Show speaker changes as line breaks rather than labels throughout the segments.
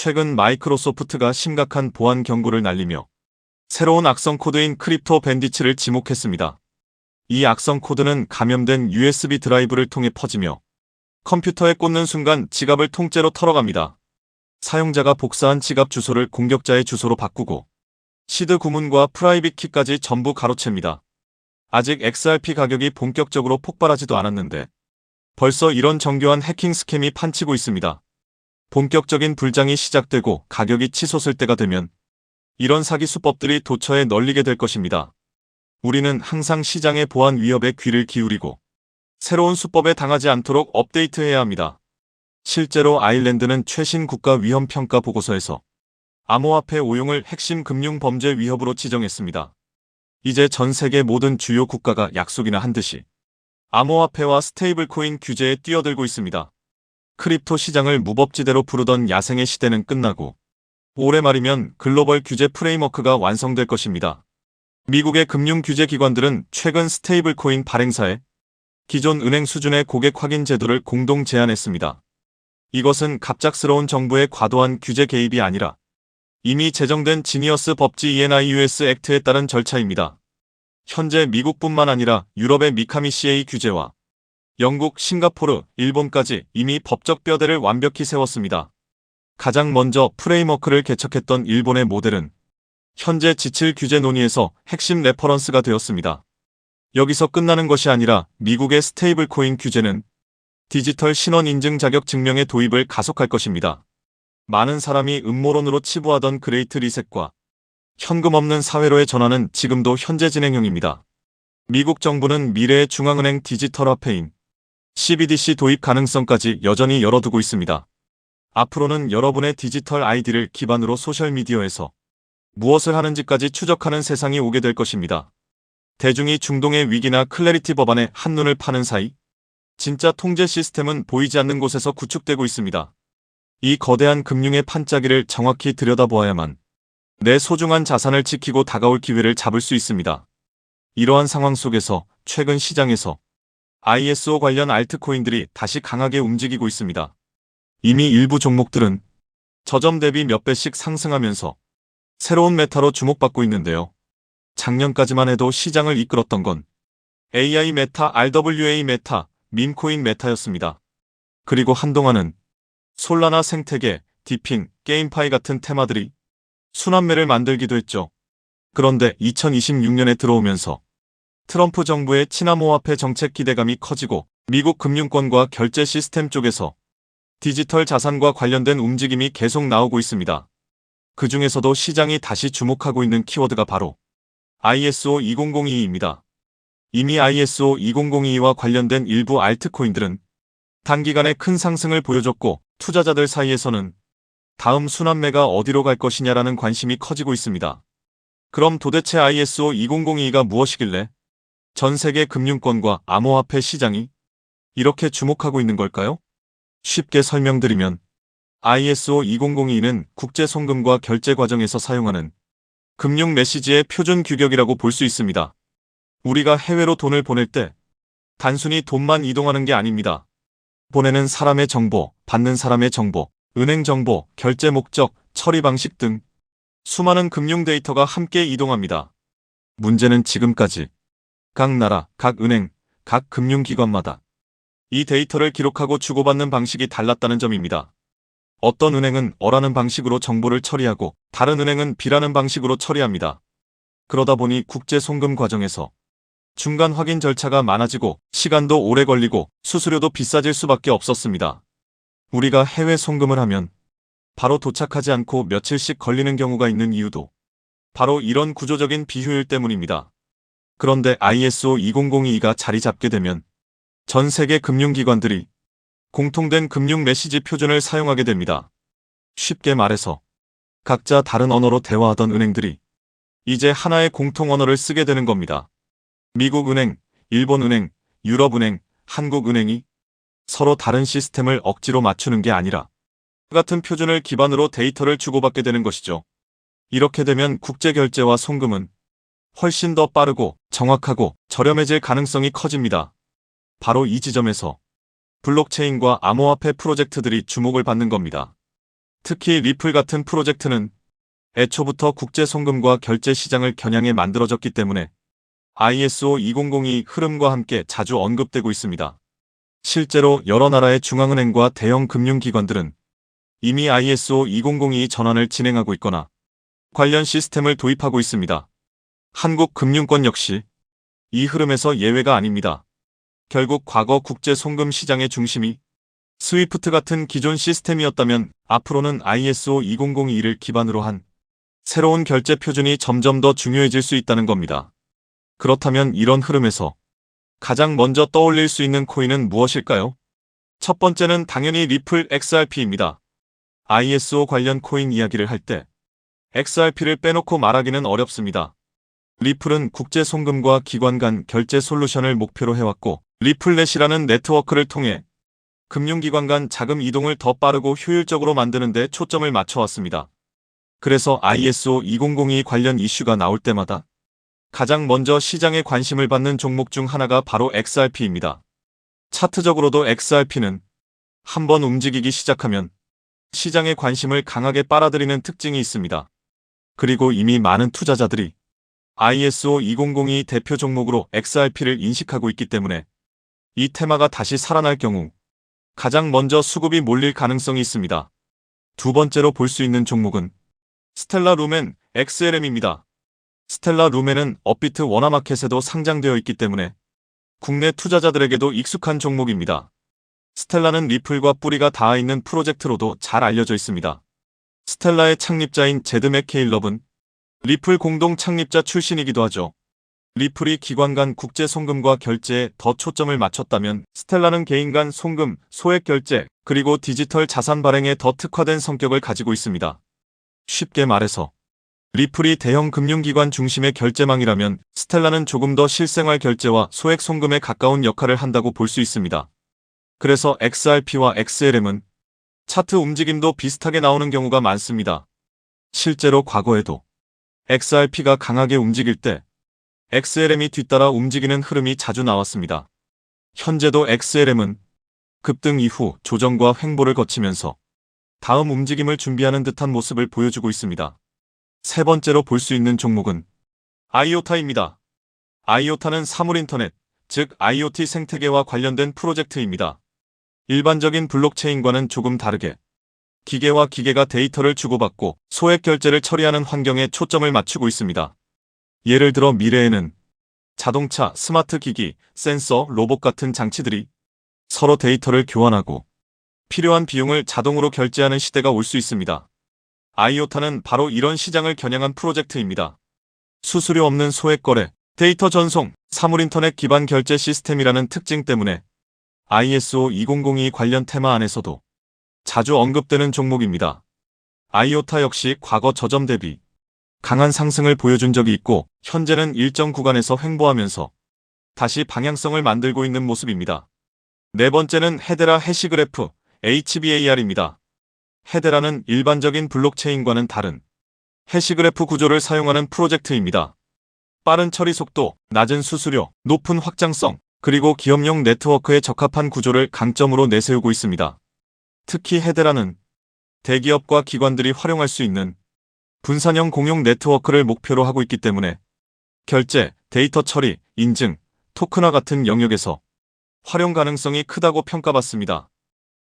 최근 마이크로소프트가 심각한 보안 경고를 날리며 새로운 악성 코드인 크립토 밴디츠를 지목했습니다. 이 악성 코드는 감염된 USB 드라이브를 통해 퍼지며 컴퓨터에 꽂는 순간 지갑을 통째로 털어갑니다. 사용자가 복사한 지갑 주소를 공격자의 주소로 바꾸고 시드 구문과 프라이빗 키까지 전부 가로챕니다. 아직 XRP 가격이 본격적으로 폭발하지도 않았는데 벌써 이런 정교한 해킹 스캠이 판치고 있습니다. 본격적인 불장이 시작되고 가격이 치솟을 때가 되면 이런 사기 수법들이 도처에 널리게 될 것입니다. 우리는 항상 시장의 보안 위협에 귀를 기울이고 새로운 수법에 당하지 않도록 업데이트해야 합니다. 실제로 아일랜드는 최신 국가 위험 평가 보고서에서 암호화폐 오용을 핵심 금융 범죄 위협으로 지정했습니다. 이제 전 세계 모든 주요 국가가 약속이나 한 듯이 암호화폐와 스테이블코인 규제에 뛰어들고 있습니다. 크립토 시장을 무법지대로 부르던 야생의 시대는 끝나고 올해 말이면 글로벌 규제 프레임워크가 완성될 것입니다. 미국의 금융규제기관들은 최근 스테이블코인 발행사에 기존 은행 수준의 고객 확인 제도를 공동 제안했습니다. 이것은 갑작스러운 정부의 과도한 규제 개입이 아니라 이미 제정된 지니어스 법지 ENIUS 액트에 따른 절차입니다. 현재 미국뿐만 아니라 유럽의 미카미 CA 규제와 영국, 싱가포르, 일본까지 이미 법적 뼈대를 완벽히 세웠습니다. 가장 먼저 프레임워크를 개척했던 일본의 모델은 현재 지칠 규제 논의에서 핵심 레퍼런스가 되었습니다. 여기서 끝나는 것이 아니라 미국의 스테이블코인 규제는 디지털 신원 인증 자격 증명의 도입을 가속할 것입니다. 많은 사람이 음모론으로 치부하던 그레이트 리셋과 현금 없는 사회로의 전환은 지금도 현재 진행형입니다. 미국 정부는 미래의 중앙은행 디지털 화폐인 CBDC 도입 가능성까지 여전히 열어두고 있습니다. 앞으로는 여러분의 디지털 아이디를 기반으로 소셜미디어에서 무엇을 하는지까지 추적하는 세상이 오게 될 것입니다. 대중이 중동의 위기나 클래리티 법안에 한눈을 파는 사이 진짜 통제 시스템은 보이지 않는 곳에서 구축되고 있습니다. 이 거대한 금융의 판짜기를 정확히 들여다보아야만 내 소중한 자산을 지키고 다가올 기회를 잡을 수 있습니다. 이러한 상황 속에서 최근 시장에서 ISO 관련 알트코인들이 다시 강하게 움직이고 있습니다. 이미 일부 종목들은 저점 대비 몇 배씩 상승하면서 새로운 메타로 주목받고 있는데요. 작년까지만 해도 시장을 이끌었던 건 AI 메타, RWA 메타, 밈코인 메타였습니다. 그리고 한동안은 솔라나 생태계, 디핑, 게임파이 같은 테마들이 순환매를 만들기도 했죠. 그런데 2026년에 들어오면서 트럼프 정부의 친암호화폐 정책 기대감이 커지고 미국 금융권과 결제 시스템 쪽에서 디지털 자산과 관련된 움직임이 계속 나오고 있습니다. 그 중에서도 시장이 다시 주목하고 있는 키워드가 바로 ISO 2002입니다. 이미 ISO 2002와 관련된 일부 알트코인들은 단기간에 큰 상승을 보여줬고 투자자들 사이에서는 다음 순환매가 어디로 갈 것이냐라는 관심이 커지고 있습니다. 그럼 도대체 ISO 2002가 무엇이길래 전 세계 금융권과 암호화폐 시장이 이렇게 주목하고 있는 걸까요? 쉽게 설명드리면 ISO 2002는 국제 송금과 결제 과정에서 사용하는 금융 메시지의 표준 규격이라고 볼 수 있습니다. 우리가 해외로 돈을 보낼 때 단순히 돈만 이동하는 게 아닙니다. 보내는 사람의 정보, 받는 사람의 정보, 은행 정보, 결제 목적, 처리 방식 등 수많은 금융 데이터가 함께 이동합니다. 문제는 지금까지 각 나라, 각 은행, 각 금융기관마다 이 데이터를 기록하고 주고받는 방식이 달랐다는 점입니다. 어떤 은행은 어라는 방식으로 정보를 처리하고 다른 은행은 B라는 방식으로 처리합니다. 그러다 보니 국제 송금 과정에서 중간 확인 절차가 많아지고 시간도 오래 걸리고 수수료도 비싸질 수밖에 없었습니다. 우리가 해외 송금을 하면 바로 도착하지 않고 며칠씩 걸리는 경우가 있는 이유도 바로 이런 구조적인 비효율 때문입니다. 그런데 ISO 2002가 자리 잡게 되면 전 세계 금융기관들이 공통된 금융 메시지 표준을 사용하게 됩니다. 쉽게 말해서 각자 다른 언어로 대화하던 은행들이 이제 하나의 공통 언어를 쓰게 되는 겁니다. 미국은행, 일본은행, 유럽은행, 한국은행이 서로 다른 시스템을 억지로 맞추는 게 아니라 같은 표준을 기반으로 데이터를 주고받게 되는 것이죠. 이렇게 되면 국제결제와 송금은 훨씬 더 빠르고 정확하고 저렴해질 가능성이 커집니다. 바로 이 지점에서 블록체인과 암호화폐 프로젝트들이 주목을 받는 겁니다. 특히 리플 같은 프로젝트는 애초부터 국제 송금과 결제 시장을 겨냥해 만들어졌기 때문에 ISO 2002 흐름과 함께 자주 언급되고 있습니다. 실제로 여러 나라의 중앙은행과 대형 금융기관들은 이미 ISO 2002 전환을 진행하고 있거나 관련 시스템을 도입하고 있습니다. 한국 금융권 역시 이 흐름에서 예외가 아닙니다. 결국 과거 국제 송금 시장의 중심이 스위프트 같은 기존 시스템이었다면 앞으로는 ISO 2002를 기반으로 한 새로운 결제 표준이 점점 더 중요해질 수 있다는 겁니다. 그렇다면 이런 흐름에서 가장 먼저 떠올릴 수 있는 코인은 무엇일까요? 첫 번째는 당연히 리플 XRP입니다. ISO 관련 코인 이야기를 할 때 XRP를 빼놓고 말하기는 어렵습니다. 리플은 국제 송금과 기관 간 결제 솔루션을 목표로 해왔고 리플넷이라는 네트워크를 통해 금융기관 간 자금 이동을 더 빠르고 효율적으로 만드는 데 초점을 맞춰왔습니다. 그래서 ISO 2002 관련 이슈가 나올 때마다 가장 먼저 시장에 관심을 받는 종목 중 하나가 바로 XRP입니다. 차트적으로도 XRP는 한번 움직이기 시작하면 시장의 관심을 강하게 빨아들이는 특징이 있습니다. 그리고 이미 많은 투자자들이 ISO 2002 대표 종목으로 XRP를 인식하고 있기 때문에 이 테마가 다시 살아날 경우 가장 먼저 수급이 몰릴 가능성이 있습니다. 두 번째로 볼 수 있는 종목은 스텔라 루멘 XLM입니다. 스텔라 루멘은 업비트 워너마켓에도 상장되어 있기 때문에 국내 투자자들에게도 익숙한 종목입니다. 스텔라는 리플과 뿌리가 닿아 있는 프로젝트로도 잘 알려져 있습니다. 스텔라의 창립자인 제드 맥케일럽은 리플 공동 창립자 출신이기도 하죠. 리플이 기관 간 국제 송금과 결제에 더 초점을 맞췄다면 스텔라는 개인 간 송금, 소액 결제, 그리고 디지털 자산 발행에 더 특화된 성격을 가지고 있습니다. 쉽게 말해서 리플이 대형 금융기관 중심의 결제망이라면 스텔라는 조금 더 실생활 결제와 소액 송금에 가까운 역할을 한다고 볼 수 있습니다. 그래서 XRP와 XLM은 차트 움직임도 비슷하게 나오는 경우가 많습니다. 실제로 과거에도 XRP가 강하게 움직일 때 XLM이 뒤따라 움직이는 흐름이 자주 나왔습니다. 현재도 XLM은 급등 이후 조정과 횡보를 거치면서 다음 움직임을 준비하는 듯한 모습을 보여주고 있습니다. 세 번째로 볼 수 있는 종목은 아이오타입니다. 아이오타는 사물인터넷, 즉 IoT 생태계와 관련된 프로젝트입니다. 일반적인 블록체인과는 조금 다르게 기계와 기계가 데이터를 주고받고 소액 결제를 처리하는 환경에 초점을 맞추고 있습니다. 예를 들어 미래에는 자동차, 스마트 기기, 센서, 로봇 같은 장치들이 서로 데이터를 교환하고 필요한 비용을 자동으로 결제하는 시대가 올 수 있습니다. 아이오타는 바로 이런 시장을 겨냥한 프로젝트입니다. 수수료 없는 소액 거래, 데이터 전송, 사물인터넷 기반 결제 시스템이라는 특징 때문에 ISO 2002 관련 테마 안에서도 자주 언급되는 종목입니다. 아이오타 역시 과거 저점 대비 강한 상승을 보여준 적이 있고 현재는 일정 구간에서 횡보하면서 다시 방향성을 만들고 있는 모습입니다. 네 번째는 헤데라 해시그래프 HBAR입니다. 헤데라는 일반적인 블록체인과는 다른 해시그래프 구조를 사용하는 프로젝트입니다. 빠른 처리 속도, 낮은 수수료, 높은 확장성, 그리고 기업용 네트워크에 적합한 구조를 강점으로 내세우고 있습니다. 특히 헤데라는 대기업과 기관들이 활용할 수 있는 분산형 공용 네트워크를 목표로 하고 있기 때문에 결제, 데이터 처리, 인증, 토큰화 같은 영역에서 활용 가능성이 크다고 평가받습니다.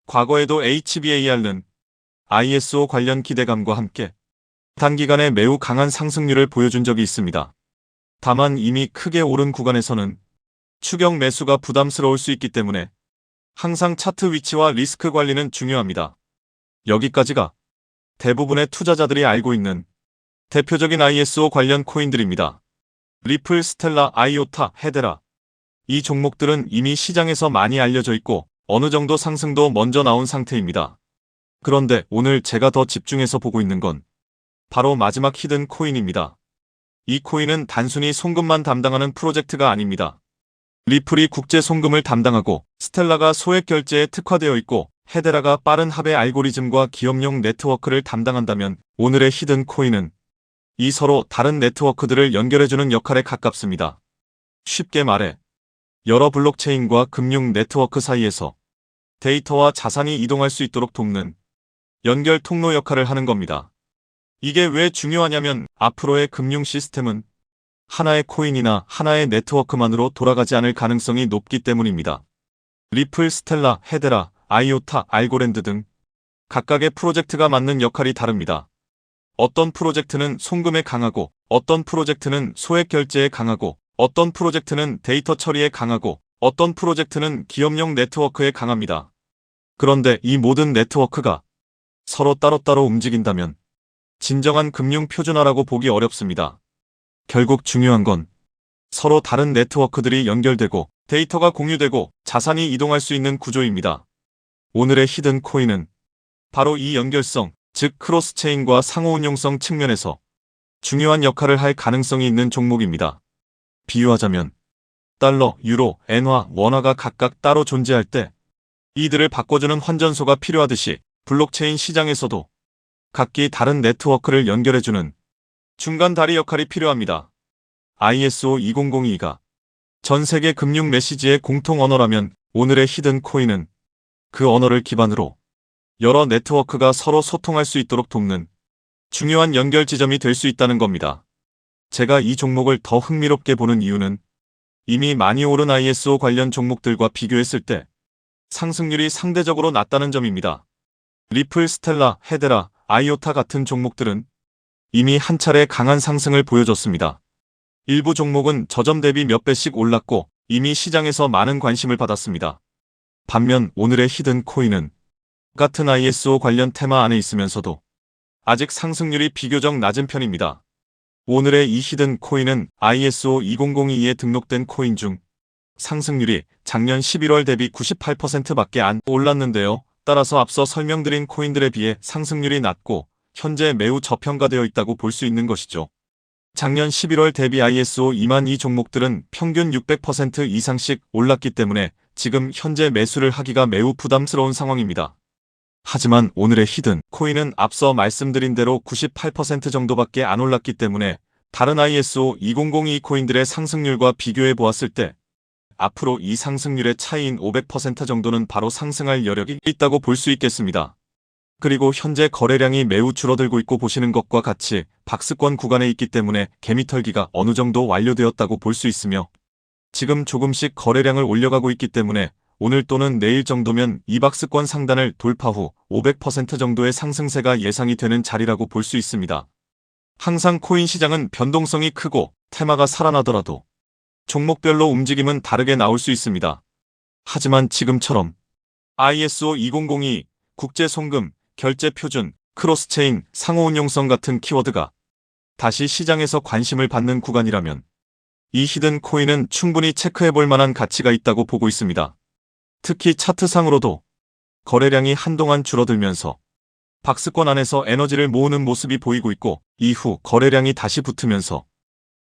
과거에도 HBAR는 ISO 관련 기대감과 함께 단기간에 매우 강한 상승률을 보여준 적이 있습니다. 다만 이미 크게 오른 구간에서는 추격 매수가 부담스러울 수 있기 때문에 항상 차트 위치와 리스크 관리는 중요합니다. 여기까지가 대부분의 투자자들이 알고 있는 대표적인 ISO 관련 코인들입니다. 리플, 스텔라, 아이오타, 헤데라. 이 종목들은 이미 시장에서 많이 알려져 있고 어느 정도 상승도 먼저 나온 상태입니다. 그런데 오늘 제가 더 집중해서 보고 있는 건 바로 마지막 히든 코인입니다. 이 코인은 단순히 송금만 담당하는 프로젝트가 아닙니다. 리플이 국제 송금을 담당하고 스텔라가 소액 결제에 특화되어 있고 헤데라가 빠른 합의 알고리즘과 기업용 네트워크를 담당한다면 오늘의 히든 코인은 이 서로 다른 네트워크들을 연결해주는 역할에 가깝습니다. 쉽게 말해 여러 블록체인과 금융 네트워크 사이에서 데이터와 자산이 이동할 수 있도록 돕는 연결 통로 역할을 하는 겁니다. 이게 왜 중요하냐면 앞으로의 금융 시스템은 하나의 코인이나 하나의 네트워크만으로 돌아가지 않을 가능성이 높기 때문입니다. 리플, 스텔라, 헤데라, 아이오타, 알고랜드 등 각각의 프로젝트가 맡는 역할이 다릅니다. 어떤 프로젝트는 송금에 강하고, 어떤 프로젝트는 소액 결제에 강하고, 어떤 프로젝트는 데이터 처리에 강하고, 어떤 프로젝트는 기업용 네트워크에 강합니다. 그런데 이 모든 네트워크가 서로 따로따로 움직인다면 진정한 금융 표준화라고 보기 어렵습니다. 결국 중요한 건 서로 다른 네트워크들이 연결되고 데이터가 공유되고 자산이 이동할 수 있는 구조입니다. 오늘의 히든 코인은 바로 이 연결성, 즉 크로스체인과 상호운용성 측면에서 중요한 역할을 할 가능성이 있는 종목입니다. 비유하자면 달러, 유로, 엔화, 원화가 각각 따로 존재할 때 이들을 바꿔주는 환전소가 필요하듯이 블록체인 시장에서도 각기 다른 네트워크를 연결해주는 중간 다리 역할이 필요합니다. ISO 2002가 전 세계 금융 메시지의 공통 언어라면 오늘의 히든 코인은 그 언어를 기반으로 여러 네트워크가 서로 소통할 수 있도록 돕는 중요한 연결 지점이 될 수 있다는 겁니다. 제가 이 종목을 더 흥미롭게 보는 이유는 이미 많이 오른 ISO 관련 종목들과 비교했을 때 상승률이 상대적으로 낮다는 점입니다. 리플, 스텔라, 헤데라, 아이오타 같은 종목들은 이미 한 차례 강한 상승을 보여줬습니다. 일부 종목은 저점 대비 몇 배씩 올랐고 이미 시장에서 많은 관심을 받았습니다. 반면 오늘의 히든 코인은 같은 ISO 관련 테마 안에 있으면서도 아직 상승률이 비교적 낮은 편입니다. 오늘의 이 히든 코인은 ISO 2002에 등록된 코인 중 상승률이 작년 11월 대비 98%밖에 안 올랐는데요. 따라서 앞서 설명드린 코인들에 비해 상승률이 낮고 현재 매우 저평가되어 있다고 볼 수 있는 것이죠. 작년 11월 대비 ISO 2만 이 종목들은 평균 600% 이상씩 올랐기 때문에 지금 현재 매수를 하기가 매우 부담스러운 상황입니다. 하지만 오늘의 히든 코인은 앞서 말씀드린 대로 98% 정도밖에 안 올랐기 때문에 다른 ISO 2002 코인들의 상승률과 비교해 보았을 때 앞으로 이 상승률의 차이인 500% 정도는 바로 상승할 여력이 있다고 볼 수 있겠습니다. 그리고 현재 거래량이 매우 줄어들고 있고 보시는 것과 같이 박스권 구간에 있기 때문에 개미털기가 어느 정도 완료되었다고 볼 수 있으며 지금 조금씩 거래량을 올려가고 있기 때문에 오늘 또는 내일 정도면 이 박스권 상단을 돌파 후 500% 정도의 상승세가 예상이 되는 자리라고 볼 수 있습니다. 항상 코인 시장은 변동성이 크고 테마가 살아나더라도 종목별로 움직임은 다르게 나올 수 있습니다. 하지만 지금처럼 ISO 2002, 국제송금, 결제표준, 크로스체인, 상호운용성 같은 키워드가 다시 시장에서 관심을 받는 구간이라면 이 히든 코인은 충분히 체크해볼 만한 가치가 있다고 보고 있습니다. 특히 차트상으로도 거래량이 한동안 줄어들면서 박스권 안에서 에너지를 모으는 모습이 보이고 있고 이후 거래량이 다시 붙으면서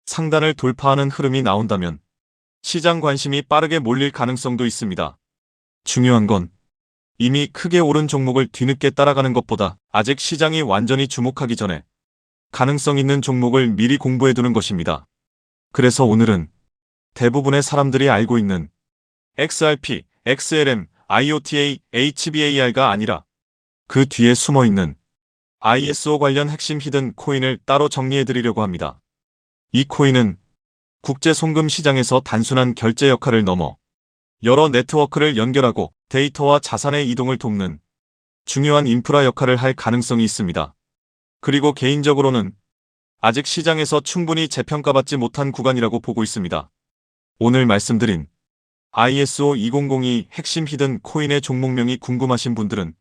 상단을 돌파하는 흐름이 나온다면 시장 관심이 빠르게 몰릴 가능성도 있습니다. 중요한 건 이미 크게 오른 종목을 뒤늦게 따라가는 것보다 아직 시장이 완전히 주목하기 전에 가능성 있는 종목을 미리 공부해두는 것입니다. 그래서 오늘은 대부분의 사람들이 알고 있는 XRP, XLM, IOTA, HBAR가 아니라 그 뒤에 숨어있는 ISO 관련 핵심 히든 코인을 따로 정리해드리려고 합니다. 이 코인은 국제 송금 시장에서 단순한 결제 역할을 넘어 여러 네트워크를 연결하고 데이터와 자산의 이동을 돕는 중요한 인프라 역할을 할 가능성이 있습니다. 그리고 개인적으로는 아직 시장에서 충분히 재평가받지 못한 구간이라고 보고 있습니다. 오늘 말씀드린 ISO 2002 핵심 히든 코인의 종목명이 궁금하신 분들은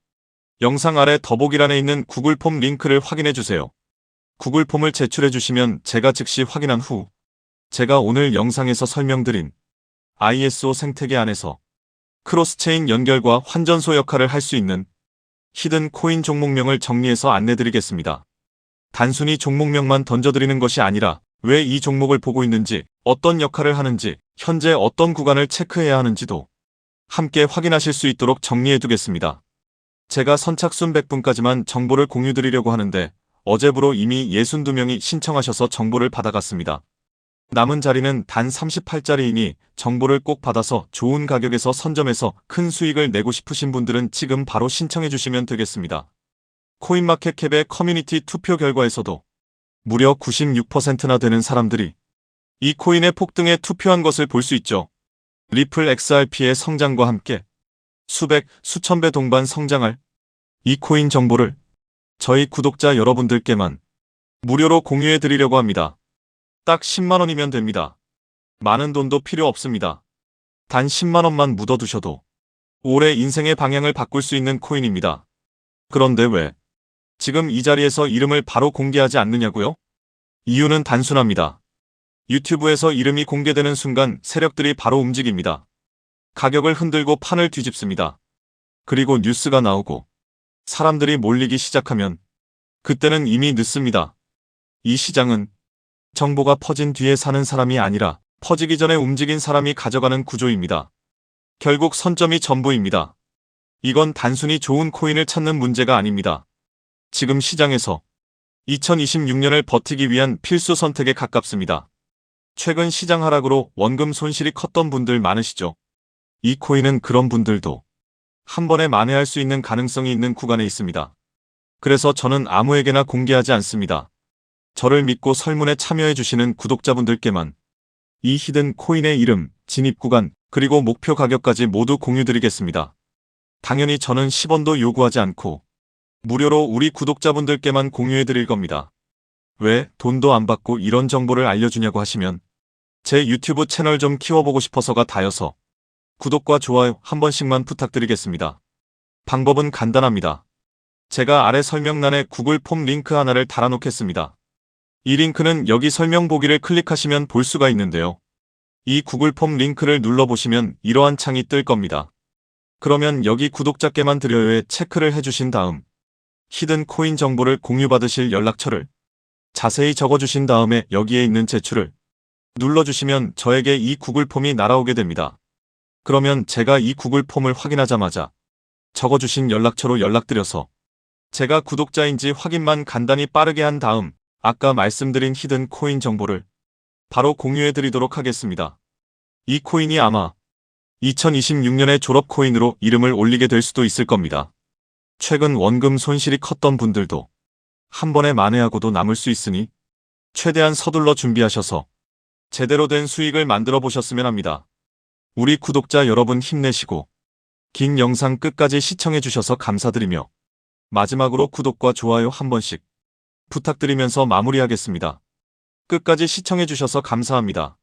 영상 아래 더보기란에 있는 구글 폼 링크를 확인해 주세요. 구글 폼을 제출해 주시면 제가 즉시 확인한 후 제가 오늘 영상에서 설명드린 ISO 생태계 안에서 크로스체인 연결과 환전소 역할을 할 수 있는 히든 코인 종목명을 정리해서 안내드리겠습니다. 단순히 종목명만 던져드리는 것이 아니라 왜 이 종목을 보고 있는지, 어떤 역할을 하는지, 현재 어떤 구간을 체크해야 하는지도 함께 확인하실 수 있도록 정리해두겠습니다. 제가 선착순 100분까지만 정보를 공유드리려고 하는데 어제부로 이미 62명이 신청하셔서 정보를 받아갔습니다. 남은 자리는 단 38자리이니 정보를 꼭 받아서 좋은 가격에서 선점해서 큰 수익을 내고 싶으신 분들은 지금 바로 신청해 주시면 되겠습니다. 코인마켓캡의 커뮤니티 투표 결과에서도 무려 96%나 되는 사람들이 이 코인의 폭등에 투표한 것을 볼 수 있죠. 리플 XRP의 성장과 함께 수백, 수천 배 동반 성장할 이 코인 정보를 저희 구독자 여러분들께만 무료로 공유해 드리려고 합니다. 딱 10만 원이면 됩니다. 많은 돈도 필요 없습니다. 단 10만 원만 묻어두셔도 올해 인생의 방향을 바꿀 수 있는 코인입니다. 그런데 왜 지금 이 자리에서 이름을 바로 공개하지 않느냐고요? 이유는 단순합니다. 유튜브에서 이름이 공개되는 순간 세력들이 바로 움직입니다. 가격을 흔들고 판을 뒤집습니다. 그리고 뉴스가 나오고 사람들이 몰리기 시작하면 그때는 이미 늦습니다. 이 시장은 정보가 퍼진 뒤에 사는 사람이 아니라 퍼지기 전에 움직인 사람이 가져가는 구조입니다. 결국 선점이 전부입니다. 이건 단순히 좋은 코인을 찾는 문제가 아닙니다. 지금 시장에서 2026년을 버티기 위한 필수 선택에 가깝습니다. 최근 시장 하락으로 원금 손실이 컸던 분들 많으시죠? 이 코인은 그런 분들도 한 번에 만회할 수 있는 가능성이 있는 구간에 있습니다. 그래서 저는 아무에게나 공개하지 않습니다. 저를 믿고 설문에 참여해주시는 구독자분들께만 이 히든 코인의 이름, 진입 구간, 그리고 목표 가격까지 모두 공유드리겠습니다. 당연히 저는 10원도 요구하지 않고 무료로 우리 구독자분들께만 공유해드릴 겁니다. 왜 돈도 안 받고 이런 정보를 알려주냐고 하시면 제 유튜브 채널 좀 키워보고 싶어서가 다여서 구독과 좋아요 한 번씩만 부탁드리겠습니다. 방법은 간단합니다. 제가 아래 설명란에 구글 폼 링크 하나를 달아놓겠습니다. 이 링크는 여기 설명 보기를 클릭하시면 볼 수가 있는데요. 이 구글 폼 링크를 눌러보시면 이러한 창이 뜰 겁니다. 그러면 여기 구독자께만 드려요에 체크를 해주신 다음 히든 코인 정보를 공유받으실 연락처를 자세히 적어주신 다음에 여기에 있는 제출을 눌러주시면 저에게 이 구글 폼이 날아오게 됩니다. 그러면 제가 이 구글 폼을 확인하자마자 적어주신 연락처로 연락드려서 제가 구독자인지 확인만 간단히 빠르게 한 다음 아까 말씀드린 히든 코인 정보를 바로 공유해드리도록 하겠습니다. 이 코인이 아마 2026년의 졸업 코인으로 이름을 올리게 될 수도 있을 겁니다. 최근 원금 손실이 컸던 분들도 한 번에 만회하고도 남을 수 있으니 최대한 서둘러 준비하셔서 제대로 된 수익을 만들어 보셨으면 합니다. 우리 구독자 여러분 힘내시고 긴 영상 끝까지 시청해 주셔서 감사드리며 마지막으로 구독과 좋아요 한 번씩 부탁드리면서 마무리하겠습니다. 끝까지 시청해 주셔서 감사합니다.